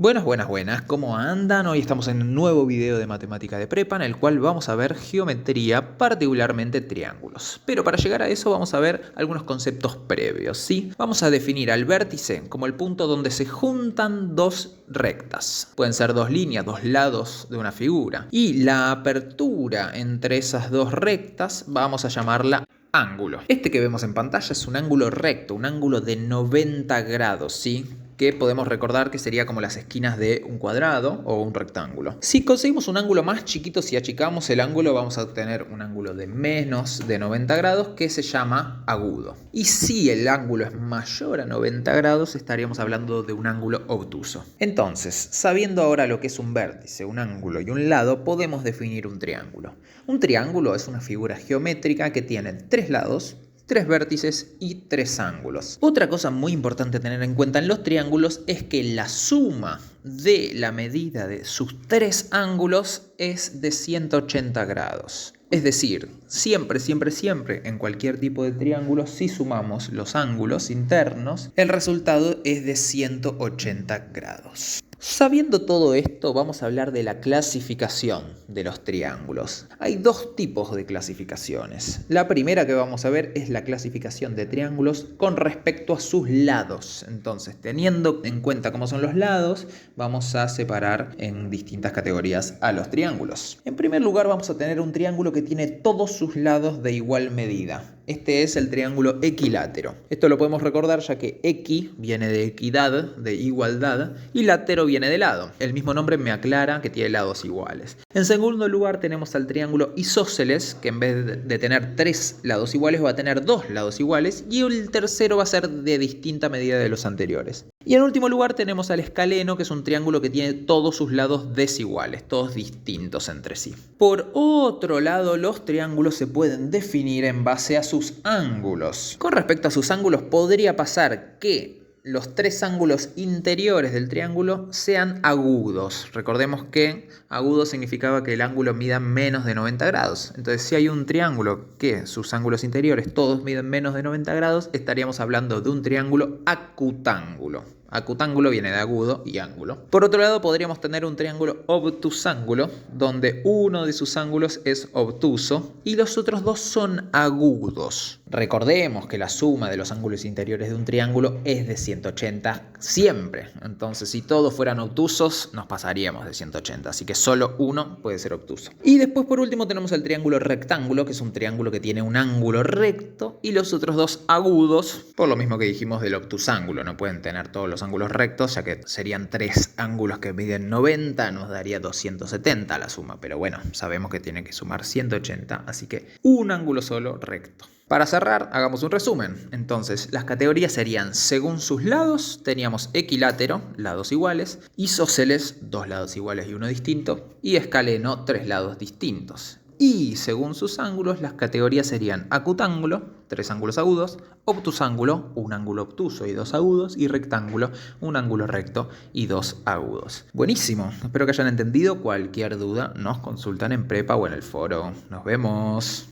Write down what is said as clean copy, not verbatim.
Buenas, buenas, buenas, ¿cómo andan? Hoy estamos en un nuevo video de matemática de prepa en el cual vamos a ver geometría, particularmente triángulos. Pero para llegar a eso vamos a ver algunos conceptos previos, ¿sí? Vamos a definir al vértice como el punto donde se juntan dos rectas. Pueden ser dos líneas, dos lados de una figura. Y la apertura entre esas dos rectas vamos a llamarla ángulo. Este que vemos en pantalla es un ángulo recto, un ángulo de 90 grados, ¿sí? Que podemos recordar que sería como las esquinas de un cuadrado o un rectángulo. Si conseguimos un ángulo más chiquito, si achicamos el ángulo, vamos a obtener un ángulo de menos de 90 grados que se llama agudo. Y si el ángulo es mayor a 90 grados, estaríamos hablando de un ángulo obtuso. Entonces, sabiendo ahora lo que es un vértice, un ángulo y un lado, podemos definir un triángulo. Un triángulo es una figura geométrica que tiene tres lados, tres vértices y tres ángulos. Otra cosa muy importante a tener en cuenta en los triángulos es que la suma de la medida de sus tres ángulos es de 180 grados. Es decir, siempre, en cualquier tipo de triángulo, si sumamos los ángulos internos, el resultado es de 180 grados. Sabiendo todo esto, vamos a hablar de la clasificación de los triángulos. Hay dos tipos de clasificaciones. La primera que vamos a ver es la clasificación de triángulos con respecto a sus lados. Entonces, teniendo en cuenta cómo son los lados, vamos a separar en distintas categorías a los triángulos. En primer lugar, vamos a tener un triángulo que tiene todos sus lados de igual medida. Este es el triángulo equilátero. Esto lo podemos recordar ya que equi viene de equidad, de igualdad, y látero viene de lado. El mismo nombre me aclara que tiene lados iguales. En segundo lugar tenemos al triángulo isósceles, que en vez de tener tres lados iguales va a tener dos lados iguales, y el tercero va a ser de distinta medida de los anteriores. Y en último lugar tenemos al escaleno, que es un triángulo que tiene todos sus lados desiguales, todos distintos entre sí. Por otro lado, los triángulos se pueden definir en base a sus ángulos. Con respecto a sus ángulos, podría pasar que los tres ángulos interiores del triángulo sean agudos. Recordemos que agudo significaba que el ángulo mida menos de 90 grados. Entonces, si hay un triángulo que sus ángulos interiores todos miden menos de 90 grados, estaríamos hablando de un triángulo acutángulo. Acutángulo viene de agudo y ángulo. Por otro lado, podríamos tener un triángulo obtusángulo, donde uno de sus ángulos es obtuso y los otros dos son agudos. Recordemos que la suma de los ángulos interiores de un triángulo es de 180 siempre. Entonces, si todos fueran obtusos, nos pasaríamos de 180. Así que solo uno puede ser obtuso. Y después, por último, tenemos el triángulo rectángulo, que es un triángulo que tiene un ángulo recto y los otros dos agudos, por lo mismo que dijimos del obtusángulo. No pueden tener todos los ángulos rectos, ya que serían tres ángulos que miden 90, nos daría 270 la suma. Pero bueno, sabemos que tiene que sumar 180, así que un ángulo solo recto. Para cerrar, hagamos un resumen. Entonces, las categorías serían, según sus lados, teníamos equilátero, lados iguales, isósceles, dos lados iguales y uno distinto, y escaleno, tres lados distintos. Y según sus ángulos, las categorías serían acutángulo, tres ángulos agudos, obtusángulo, un ángulo obtuso y dos agudos, y rectángulo, un ángulo recto y dos agudos. Buenísimo, espero que hayan entendido. Cualquier duda nos consultan en prepa o en el foro. Nos vemos.